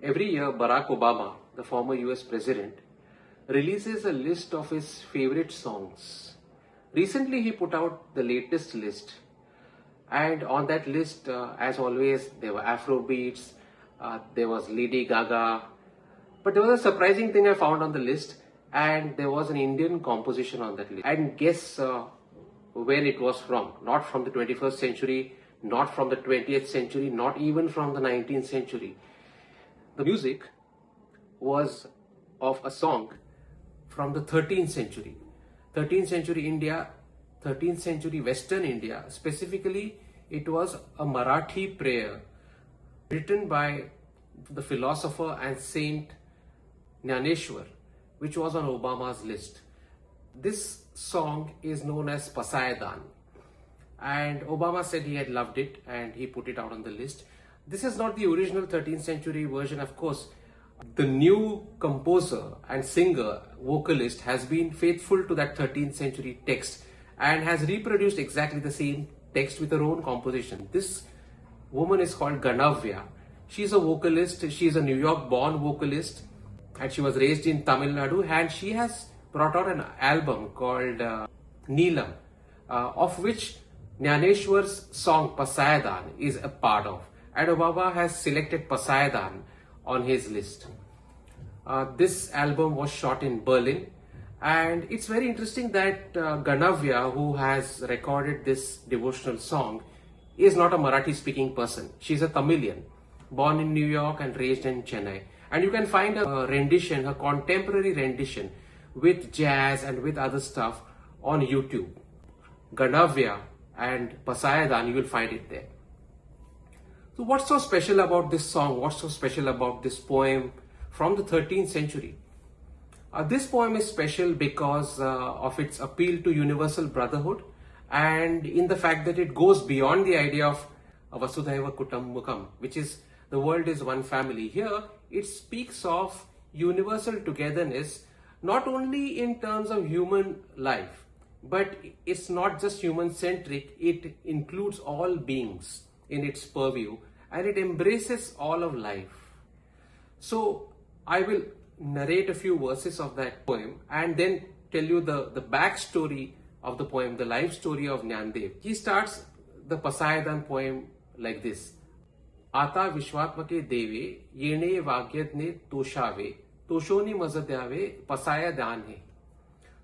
Every year, Barack Obama, the former US president, releases a list of his favorite songs. Recently, he put out the latest list, and on that list, as always, there were Afro beats, there was Lady Gaga, but there was a surprising thing I found on the list, and there was an Indian composition on that list. And guess when it was from? Not from the 21st century, not from the 20th century, not even from the 19th century. The music was of a song from the 13th century. 13th century India, 13th century Western India. Specifically, it was a Marathi prayer written by the philosopher and saint Nyaneshwar, which was on Obama's list. This song is known as Pasayadan, and Obama said he had loved it and he put it out on the list. This is not the original 13th century version, of course. The new composer and singer, vocalist has been faithful to that 13th century text and has reproduced exactly the same text with her own composition. This woman is called Ganavya. She's a vocalist. She is a New York born vocalist and she was raised in Tamil Nadu, and she has brought out an album called Neelam, of which Nyaneshwar's song Pasayadan is a part of. And Obama has selected Pasayadan on his list. This album was shot in Berlin, and it's very interesting that Ganavya, who has recorded this devotional song, is not a Marathi speaking person. She's a Tamilian, born in New York and raised in Chennai. And you can find a rendition, a contemporary rendition with jazz and with other stuff on YouTube. Ganavya and Pasayadan, you will find it there. So what's so special about this song? What's so special about this poem from the 13th century? This poem is special because of its appeal to universal brotherhood, and in the fact that it goes beyond the idea of Vasudhaiva Kutumbakam, which is the world is one family. Here it speaks of universal togetherness, not only in terms of human life, but it's not just human centric, it includes all beings in its purview, and it embraces all of life. So I will narrate a few verses of that poem and then tell you the backstory of the poem, the life story of Nyandev. He starts the Pasayadan poem like this. आता विश्वात्मके देवे येणे वाग्यज्ञे तोषावे तोषोनी मज द्यावे पसायादान हे.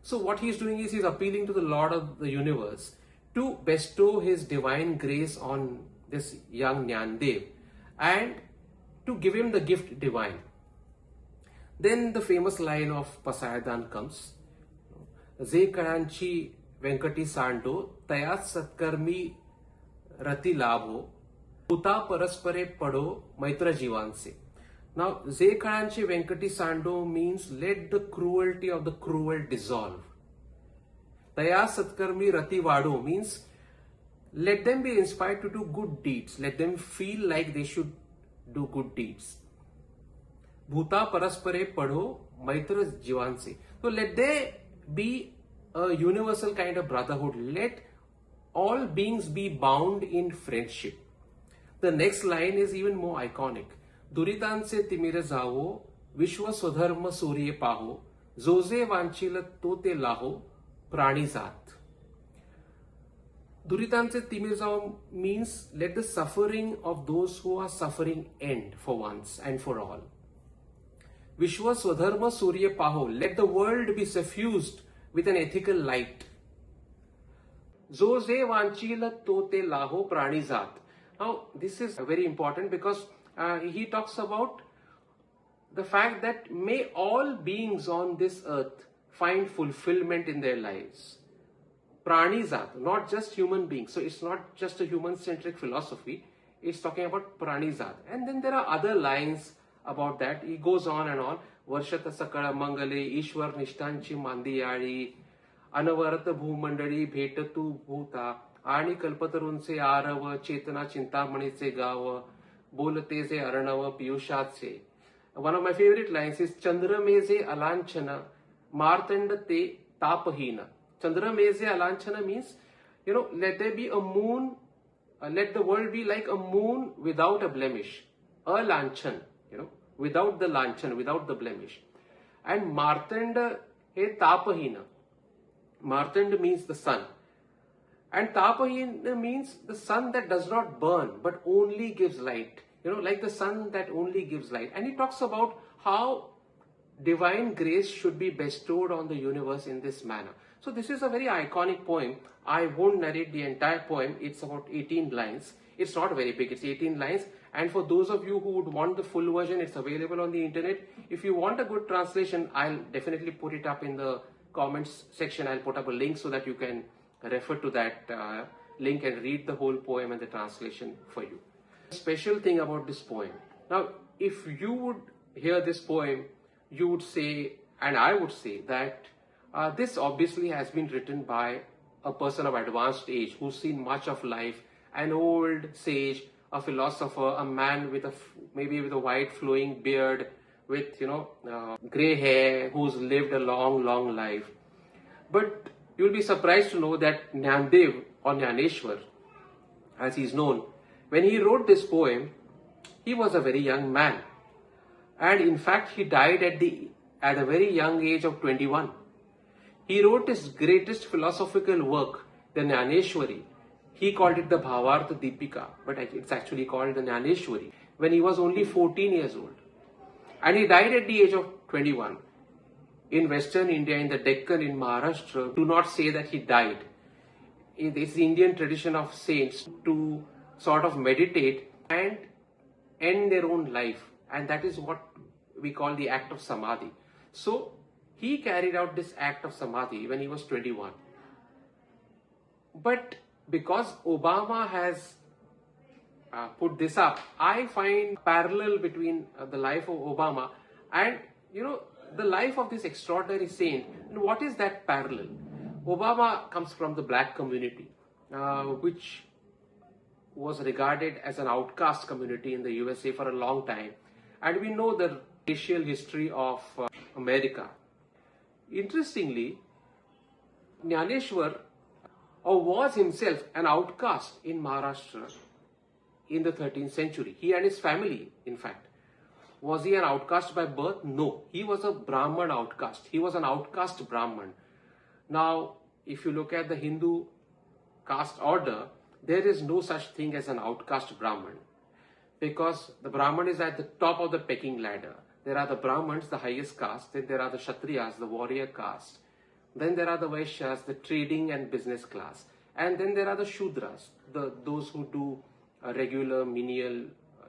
So what he's doing is he's appealing to the Lord of the universe to bestow his divine grace on this young Nyandev and to give him the gift divine. Then the famous line of Pasayadan comes. Ze karanchi venkati sando tayat satkarmi rati labho uta paraspare pado maitra jivanse. Now, Ze karanchi venkati sando means let the cruelty of the cruel dissolve. Taya satkarmi rati vado means let them be inspired to do good deeds. Let them feel like they should do good deeds. Bhuta paraspare padho maitra jivanse. So let there be a universal kind of brotherhood. Let all beings be bound in friendship. The next line is even more iconic. Duritanse timire javo, vishwa swadharma surye paho, zoze vanchila tote laho, prani zat. Duritanse timire javo means let the suffering of those who are suffering end for once and for all. Vishwa swadharma surye paho, let the world be suffused with an ethical light. Zoze vanchila tote laho, prani zat. Now, this is very important because he talks about the fact that may all beings on this earth find fulfillment in their lives. Pranizat, not just human beings. So it's not just a human-centric philosophy. It's talking about Pranizat. And then there are other lines about that. He goes on and on. Varshata sakala mangale, Ishwar nishtanchi mandiyari, anavarata bhumandali, bhetatu bhuta, आणि कल्पतरूंचे आरव चेतना चिंतामणीचे गाव बोलते जे Arnav पियुषाचे. One of my favorite lines is Chandrameze alanchana martanda te tapahina. Chandrameze alanchana means, let there be a moon, let the world be like a moon without a blemish. Alanchan, without the lanchan, without the blemish. And Martanda he tapahina. Martanda means the sun. And tapahina means the sun that does not burn but only gives light. Like the sun that only gives light. And he talks about how divine grace should be bestowed on the universe in this manner. So this is a very iconic poem. I won't narrate the entire poem. It's about 18 lines. It's not very big. It's 18 lines. And for those of you who would want the full version, it's available on the internet. If you want a good translation, I'll definitely put it up in the comments section. I'll put up a link so that you can refer to that link and read the whole poem and the translation for you. Special thing about this poem. Now, if you would hear this poem, you would say, and I would say, that this obviously has been written by a person of advanced age who's seen much of life, an old sage, a philosopher, a man with maybe with a white flowing beard, with gray hair, who's lived a long life. But you'll be surprised to know that Nyandev or Nyaneshwar, as he's known, when he wrote this poem, he was a very young man. And in fact, he died at a very young age of 21. He wrote his greatest philosophical work, the Nyaneshwari. He called it the Bhavartha Deepika, but it's actually called the Nyaneshwari, when he was only 14 years old. And he died at the age of 21. In Western India, in the Deccan, in Maharashtra, do not say that he died. It's the Indian tradition of saints to sort of meditate and end their own life. And that is what we call the act of samadhi. So he carried out this act of samadhi when he was 21. But because Obama has put this up, I find parallel between the life of Obama and the life of this extraordinary saint. And what is that parallel? Obama comes from the black community, which was regarded as an outcast community in the USA for a long time. And we know the racial history of America. Interestingly, Nyaneshwar was himself an outcast in Maharashtra in the 13th century. He and his family, in fact. Was he an outcast by birth? No. He was a Brahman outcast. He was an outcast Brahman. Now, if you look at the Hindu caste order, there is no such thing as an outcast Brahman. Because the Brahman is at the top of the pecking ladder. There are the Brahmins, the highest caste. Then there are the Kshatriyas, the warrior caste. Then there are the Vaishyas, the trading and business class. And then there are the Shudras, those who do regular menial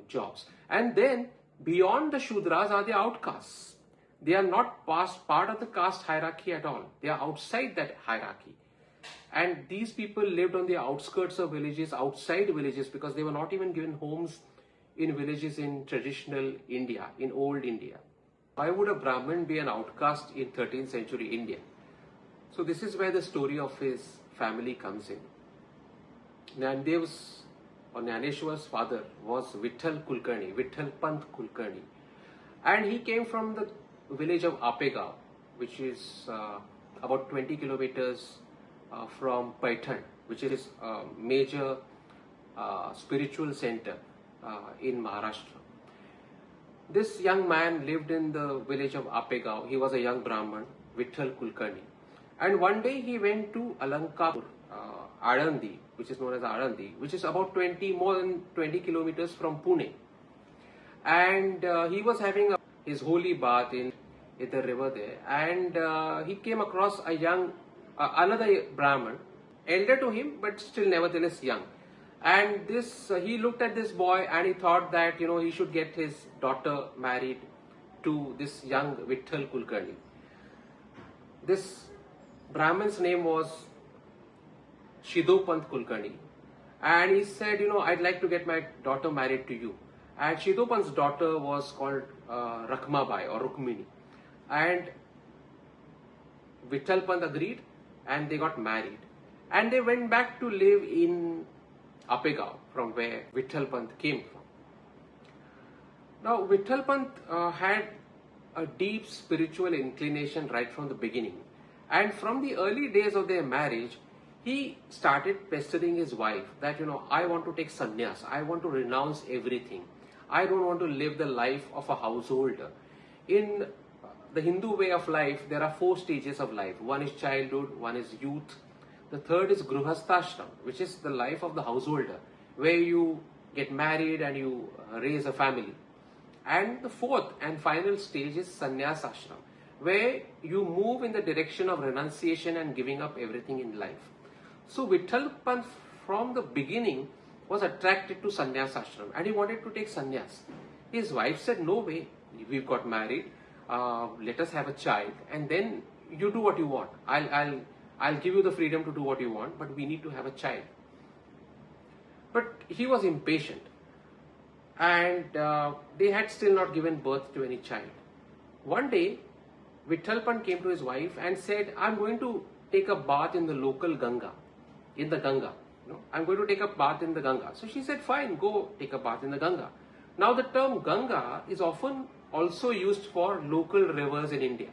jobs. And then beyond the Shudras are the outcasts. They are not part of the caste hierarchy at all. They are outside that hierarchy. And these people lived on the outskirts of villages, outside villages, because they were not even given homes in villages in traditional India, in old India. Why would a Brahmin be an outcast in 13th century India? So this is where the story of his family comes in. Nyandev's or Nyaneshwar's father was Vitthal Kulkarni, Vitthal Pant Kulkarni. And he came from the village of Apegao, which is about 20 kilometers from Paithan, which is a major spiritual center in Maharashtra. This young man lived in the village of Apegao. He was a young Brahman, Vitthal Kulkarni. And one day he went to Alankapur, Alandi, which is known as Alandi, which is about more than 20 kilometers from Pune. And he was having his holy bath in the river there. And he came across another Brahman, elder to him, but still nevertheless young. And he looked at this boy and he thought that, he should get his daughter married to this young Vitthal Kulkarni. This Brahman's name was Shidopant Kulkarni. And he said, I'd like to get my daughter married to you. And Shidopant's daughter was called Rakhmabai or Rukmini. And Vitthal Pant agreed and they got married. And they went back to live in Apegao, from where Vitthal Pant came from. Now, Vitthal Pant had a deep spiritual inclination right from the beginning. And from the early days of their marriage, he started pestering his wife that, I want to take sannyas. I want to renounce everything. I don't want to live the life of a householder. In the Hindu way of life, there are 4 stages of life. One is childhood, one is youth. The third is Gruhasthashram, which is the life of the householder, where you get married and you raise a family. And the fourth and final stage is Sannyas Ashram, where you move in the direction of renunciation and giving up everything in life. So Vitthal Pant from the beginning was attracted to Sannyas Ashram and he wanted to take sannyas. His wife said, no way, we've got married, let us have a child and then you do what you want. I'll give you the freedom to do what you want, but we need to have a child. But he was impatient and they had still not given birth to any child. One day, Vitthal Pant came to his wife and said, I'm going to take a bath in the local Ganga, in the Ganga. I'm going to take a bath in the Ganga. So she said, fine, go take a bath in the Ganga. Now the term Ganga is often also used for local rivers in India,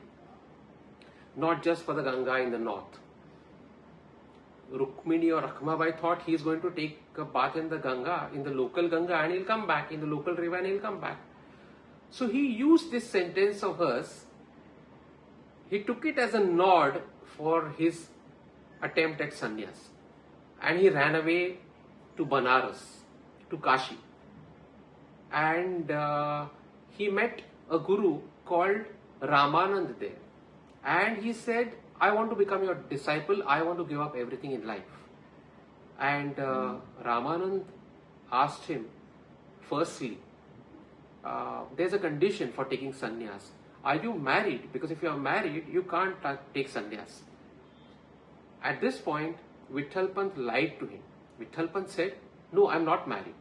not just for the Ganga in the north. Rukmini or Rakhmabai thought he is going to take a bath in the Ganga, in the local Ganga, and he'll come back, in the local river and he'll come back. So he used this sentence of hers, he took it as a nod for his attempt at sannyas. And he ran away to Banaras, to Kashi. And he met a guru called Ramanand there. And he said, I want to become your disciple, I want to give up everything in life. And Ramanand asked him, firstly, there's a condition for taking sannyas. Are you married? Because if you are married, you can't take sannyas. At this point, Vitthal Pant lied to him. Vitthal Pant said, no, I'm not married.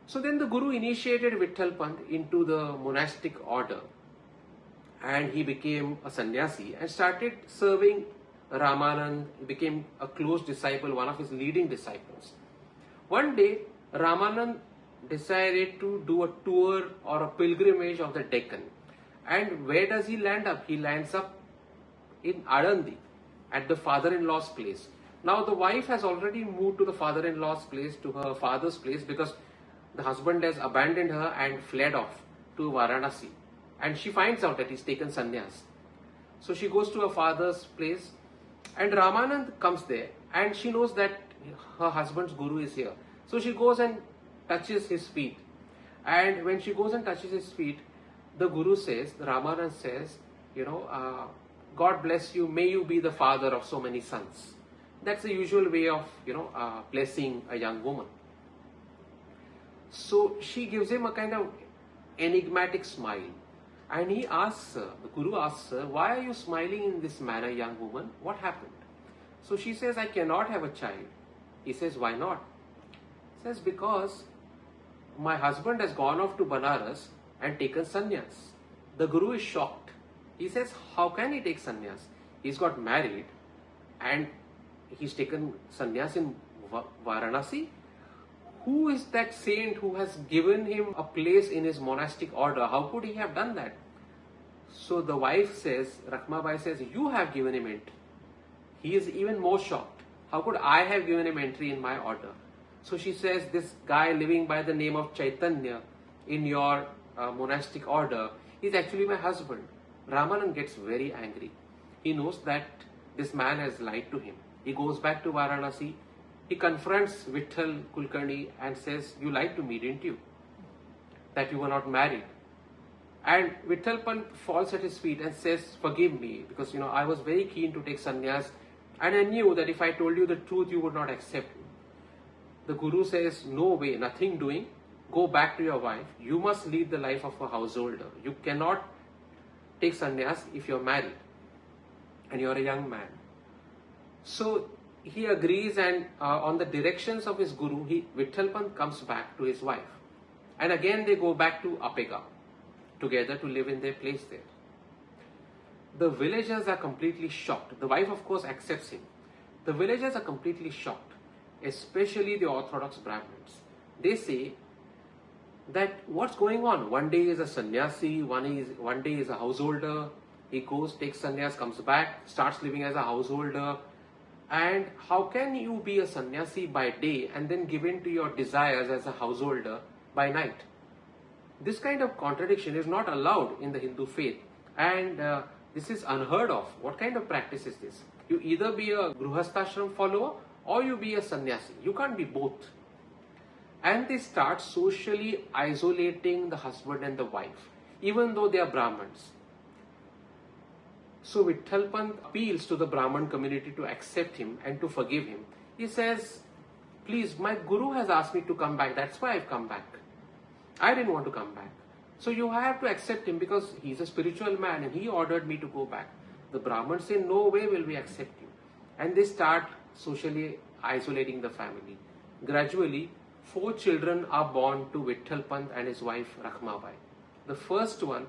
So then the Guru initiated Vitthal Pant into the monastic order and he became a sannyasi and started serving Ramanand. He became a close disciple, one of his leading disciples. One day, Ramanand decided to do a tour or a pilgrimage of the Deccan. And where does he land up? He lands up in Alandi, at the father-in-law's place. Now the wife has already moved to the father-in-law's place, to her father's place, because the husband has abandoned her and fled off to Varanasi. And she finds out that he's taken sannyas. So she goes to her father's place and Ramanand comes there and she knows that her husband's guru is here. So she goes and touches his feet. And when she goes and touches his feet, the guru says, Ramanand says, God bless you, may you be the father of so many sons. That's the usual way of, blessing a young woman. So she gives him a kind of enigmatic smile. And he asks her, the Guru asks her, why are you smiling in this manner, young woman? What happened? So she says, I cannot have a child. He says, why not? He says, because my husband has gone off to Banaras and taken sannyas. The Guru is shocked. He says, how can he take sannyas? He's got married and he's taken sannyas in Varanasi. Who is that saint who has given him a place in his monastic order? How could he have done that? So the wife says, Rakhmabai says, you have given him entry. He is even more shocked. How could I have given him entry in my order? So she says, this guy living by the name of Chaitanya in your monastic order is actually my husband. Ramanand gets very angry. He knows that this man has lied to him. He goes back to Varanasi. He confronts Vitthal Kulkarni and says, you lied to me, didn't you? That you were not married. And Vitthal Pant falls at his feet and says, forgive me, because I was very keen to take sannyas and I knew that if I told you the truth, you would not accept me. The Guru says, no way, nothing doing. Go back to your wife. You must lead the life of a householder. You cannot take sannyas if you're married and you're a young man. So he agrees and on the directions of his Guru, Vitthal Pant comes back to his wife. And again they go back to Apega together to live in their place there. The villagers are completely shocked. The wife of course accepts him. The villagers are completely shocked, especially the Orthodox Brahmins. They say that what's going on? One day is a sannyasi, one day is a householder. He goes, takes sannyas, comes back, starts living as a householder. And how can you be a sannyasi by day and then give in to your desires as a householder by night. This kind of contradiction is not allowed in the Hindu faith, and this is unheard of. What kind of practice is this? You either be a Gruhasthashram follower or you be a sannyasi. You can't be both. And they start socially isolating the husband and the wife, even though they are Brahmins. So Vithalpant appeals to the Brahman community to accept him and to forgive him. He says, please, my Guru has asked me to come back. That's why I've come back. I didn't want to come back. So you have to accept him because he's a spiritual man and he ordered me to go back. The Brahmins say, no way will we accept you. And they start socially isolating the family. Gradually, 4 children are born to Vithalpant and his wife Rakhmabai. The first one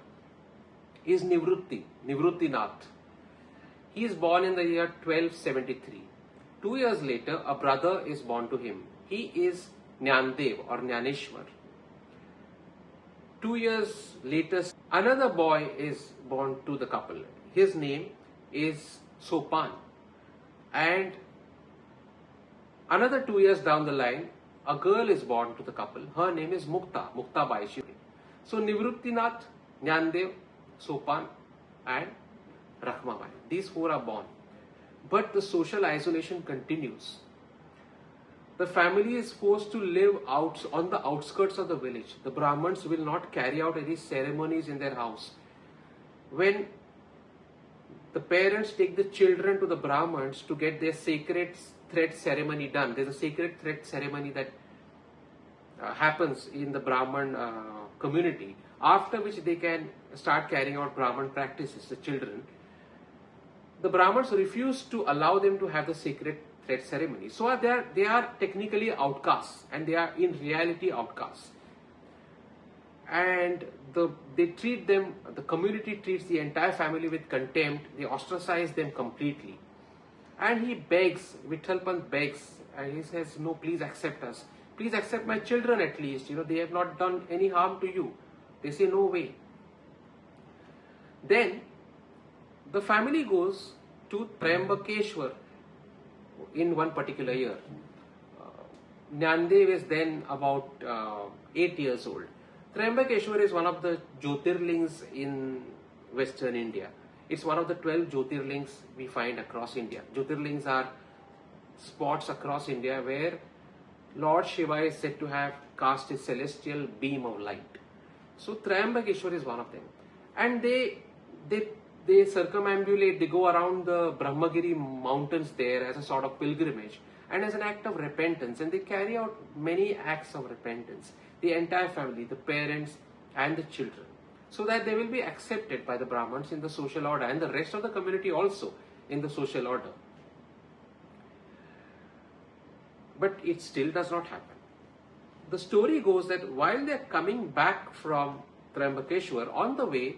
is Nivruttinath. He is born in the year 1273. 2 years later, a brother is born to him. He is Nyandev or Nyaneshwar. 2 years later, another boy is born to the couple. His name is Sopan. And another 2 years down the line, a girl is born to the couple. Her name is Mukta Bai. So Nivruttinath, Nyandev, Sopan and Rakhmabai. These 4 are born. But the social isolation continues. The family is forced to live out on the outskirts of the village. The Brahmins will not carry out any ceremonies in their house. When the parents take the children to the Brahmins to get their sacred thread ceremony done, there's a sacred thread ceremony that happens in the Brahman community, after which they can start carrying out Brahman practices, the children. The Brahmins refuse to allow them to have the sacred thread ceremony. So they are technically outcasts and they are in reality outcasts. And they treat them, the community treats the entire family with contempt. They ostracize them completely. And he begs, Vithalpant begs, and he says, no, please accept us. Please accept my children at least. They have not done any harm to you. They say, no way. Then the family goes to Triambakeshwar in one particular year. Nyandev is then about 8 years old. Triambakeshwar is one of the Jyotirlings in Western India. It's one of the 12 Jyotirlings we find across India. Jyotirlings are spots across India where Lord Shiva is said to have cast his celestial beam of light. So Triambakeshwar is one of them. And they circumambulate, they go around the Brahmagiri mountains there as a sort of pilgrimage and as an act of repentance, and they carry out many acts of repentance, the entire family, the parents and the children, so that they will be accepted by the Brahmins in the social order and the rest of the community also in the social order. But it still does not happen. The story goes that while they are coming back from Triambakeshwar, on the way,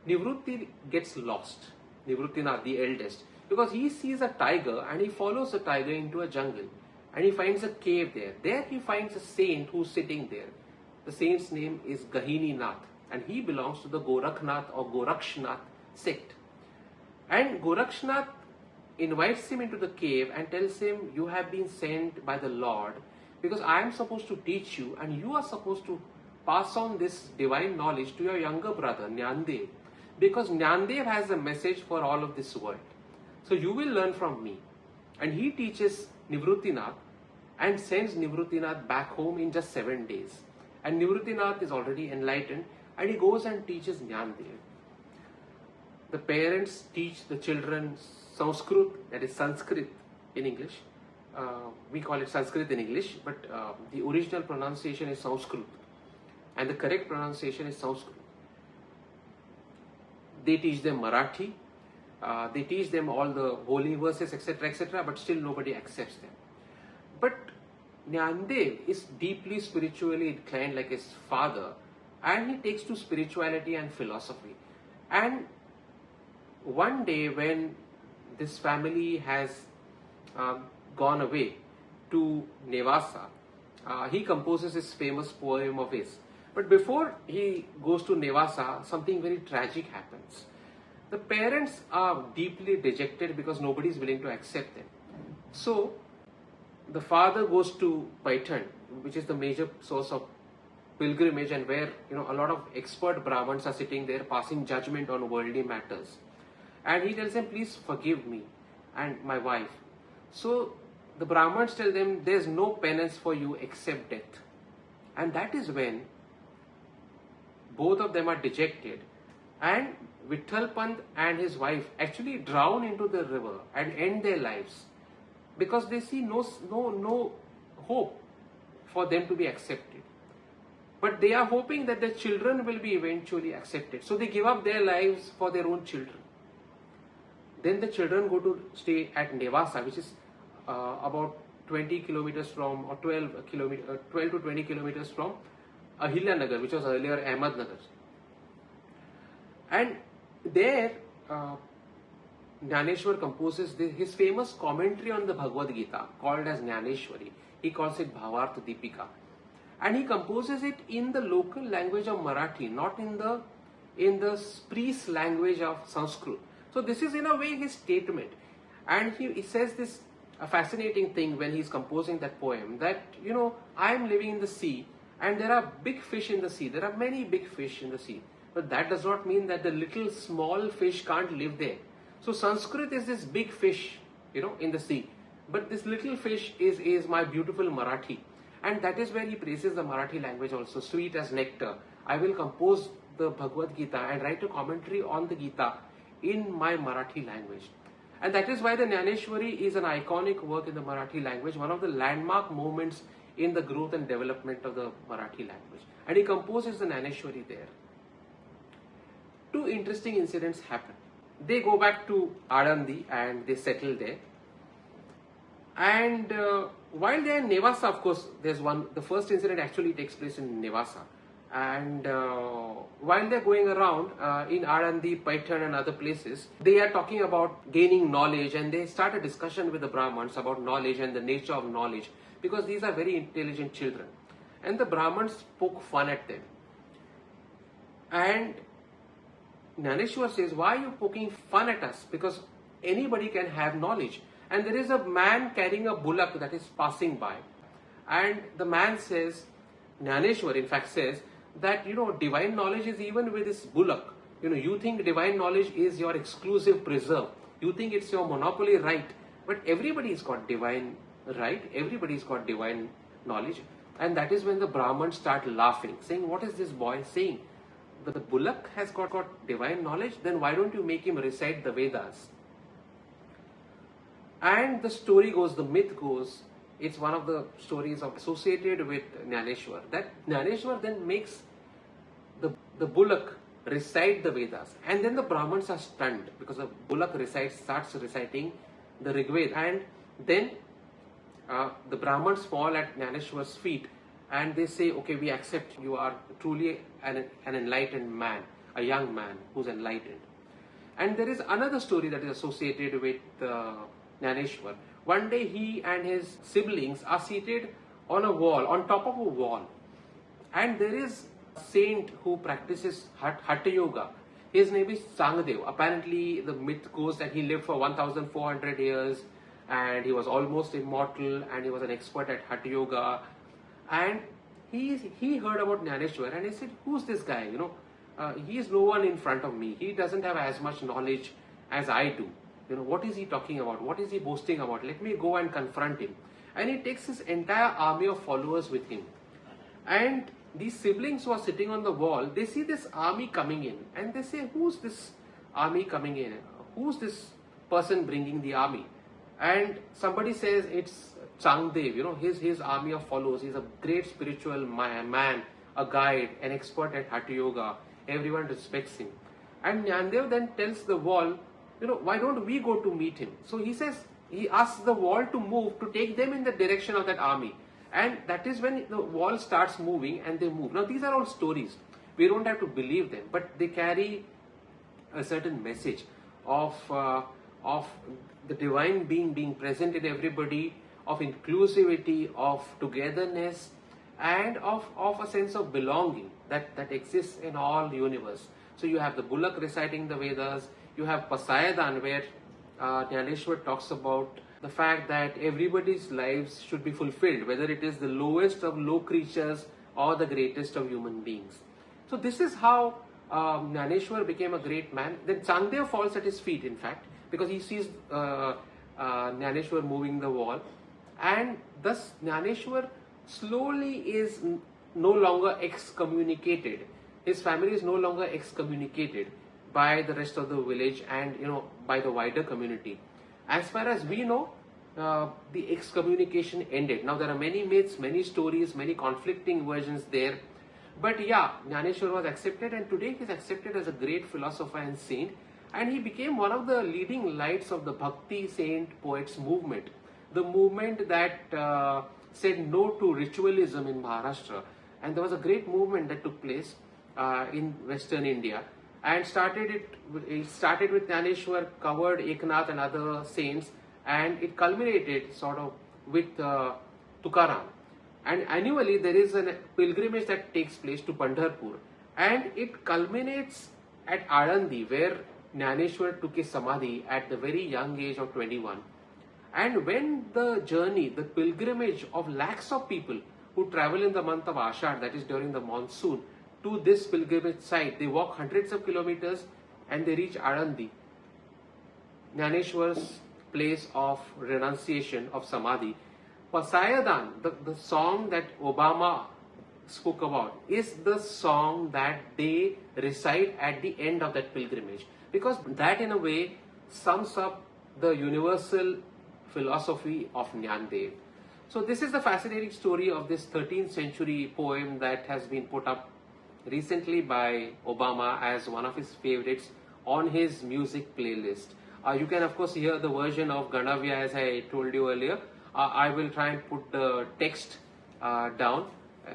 Nivrutti gets lost, Nivruttinath, the eldest, because he sees a tiger and he follows the tiger into a jungle and he finds a cave there. There he finds a saint who's sitting there. The saint's name is Gahini Nath and he belongs to the Gorakhnath or Gorakshnath sect. And Gorakshnath invites him into the cave and tells him, you have been sent by the Lord because I am supposed to teach you and you are supposed to pass on this divine knowledge to your younger brother Nyandev, because Nyandev has a message for all of this world. So you will learn from me. And he teaches Nivruttinath and sends Nivruttinath back home in just 7 days. And Nivruttinath is already enlightened and he goes and teaches Nyandev. The parents teach the children Sanskrit, that is Sanskrit in English. We call it Sanskrit in English, but the original pronunciation is Sanskrit. And the correct pronunciation is Sanskrit. They teach them Marathi. They teach them all the holy verses, etc., but still nobody accepts them. But Nyandev is deeply spiritually inclined like his father, and he takes to spirituality and philosophy. And one day when this family has gone away to Nevasa, he composes his famous poem of his. But before he goes to Nevasa, something very tragic happens. The parents are deeply dejected because nobody is willing to accept them. So the father goes to Paitan, which is the major source of pilgrimage, and where a lot of expert Brahmins are sitting there passing judgment on worldly matters. And he tells them, please forgive me and my wife. So the Brahmins tell them, there's no penance for you except death. And that is when both of them are dejected, and Vitthal Pant and his wife actually drown into the river and end their lives, because they see no hope for them to be accepted. But they are hoping that their children will be eventually accepted. So they give up their lives for their own children. Then the children go to stay at Nevasa, which is about 20 kilometers from, or 12 to 20 kilometers from Ahilyanagar, which was earlier Ahmednagar. And there, Nyaneshwar composes his famous commentary on the Bhagavad Gita, called as Nyaneshwari. He calls it Bhavartha Deepika. And he composes it in the local language of Marathi, not in the priest language of Sanskrit. So this is in a way his statement. And he says this a fascinating thing when he's composing that poem, that I am living in the sea and there are big fish in the sea. There are many big fish in the sea. But that does not mean that the little small fish can't live there. So Sanskrit is this big fish, in the sea. But this little fish is my beautiful Marathi. And that is where he praises the Marathi language also, sweet as nectar. I will compose the Bhagavad Gita and write a commentary on the Gita in my Marathi language. And that is why the Nyaneshwari is an iconic work in the Marathi language, one of the landmark moments in the growth and development of the Marathi language. And he composes the Nyaneshwari there. Two interesting incidents happen. They go back to Alandi and they settle there. And while they are in Nevasa, of course, the first incident actually takes place in Nevasa. And while they're going around in Alandi, Paitan and other places, they are talking about gaining knowledge, and they start a discussion with the Brahmins about knowledge and the nature of knowledge, because these are very intelligent children. And the Brahmins poke fun at them. And Nyaneshwar says, why are you poking fun at us? Because anybody can have knowledge. And there is a man carrying a bullock that is passing by. And the man says, Nyaneshwar in fact says, that divine knowledge is even with this bullock. You think divine knowledge is your exclusive preserve. You think it's your monopoly right. But everybody's got divine right. Everybody's got divine knowledge. And that is when the Brahmins start laughing, saying, what is this boy saying? The bullock has got divine knowledge, then why don't you make him recite the Vedas? And the story goes, the myth goes, it's one of the stories associated with Nyaneshwar, that Nyaneshwar then makes the bullock recite the Vedas. And then the Brahmins are stunned, because the bullock starts reciting the Rigveda. And then the Brahmins fall at Nyaneshwar's feet and they say, okay, we accept you are truly an enlightened man, a young man who's enlightened. And there is another story that is associated with Nyaneshwar. One day he and his siblings are seated on a wall, on top of a wall. And there is a saint who practices Hatha Yoga. His name is Sangdev. Apparently the myth goes that he lived for 1400 years and he was almost immortal and he was an expert at Hatha Yoga. And he heard about Nyaneshwar and he said, who's this guy? He is no one in front of me. He doesn't have as much knowledge as I do. What is he talking about? What is he boasting about? Let me go and confront him. And he takes his entire army of followers with him. And these siblings who are sitting on the wall, they see this army coming in. And they say, who's this army coming in? Who's this person bringing the army? And somebody says it's Changdev, his army of followers. He's a great spiritual man, a guide, an expert at Hatha Yoga. Everyone respects him. And Nyandev then tells the wall, why don't we go to meet him? So he asks the wall to move, to take them in the direction of that army. And that is when the wall starts moving and they move. Now these are all stories. We don't have to believe them, but they carry a certain message of the divine being present in everybody, of inclusivity, of togetherness, and of a sense of belonging that exists in all universe. So you have the bullock reciting the Vedas, you have Pasayadan where Nyaneshwar talks about the fact that everybody's lives should be fulfilled, whether it is the lowest of low creatures or the greatest of human beings. So this is how Nyaneshwar became a great man. Then Changdev falls at his feet, in fact, because he sees Nyaneshwar moving the wall, and thus Nyaneshwar slowly is no longer excommunicated. His family is no longer excommunicated by the rest of the village and by the wider community. As far as we know, the excommunication ended. Now there are many myths, many stories, many conflicting versions there. But yeah, Nyaneshwar was accepted, and today he is accepted as a great philosopher and saint, and he became one of the leading lights of the Bhakti saint poets movement. The movement that said no to ritualism in Maharashtra. And there was a great movement that took place in Western India, and it started with Nyaneshwar, covered Eknath and other saints, and it culminated sort of with Tukaram. And annually there is a pilgrimage that takes place to Pandharpur, and it culminates at Alandi, where Nyaneshwar took his samadhi at the very young age of 21. And when the journey, the pilgrimage of lakhs of people who travel in the month of Ashad, that is during the monsoon, to this pilgrimage site, they walk hundreds of kilometers and they reach Alandi, Nyaneshwar's place of renunciation, of samadhi. Pasayadan, the song that Obama spoke about, is the song that they recite at the end of that pilgrimage, because that in a way sums up the universal philosophy of Nyandev. So this is the fascinating story of this 13th century poem that has been put up recently by Obama as one of his favorites on his music playlist. You can of course hear the version of Ganavya, as I told you earlier. I will try and put the text down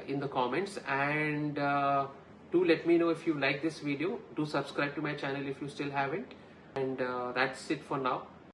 in the comments, and do let me know if you like this video. Do subscribe to my channel if you still haven't, and that's it for now.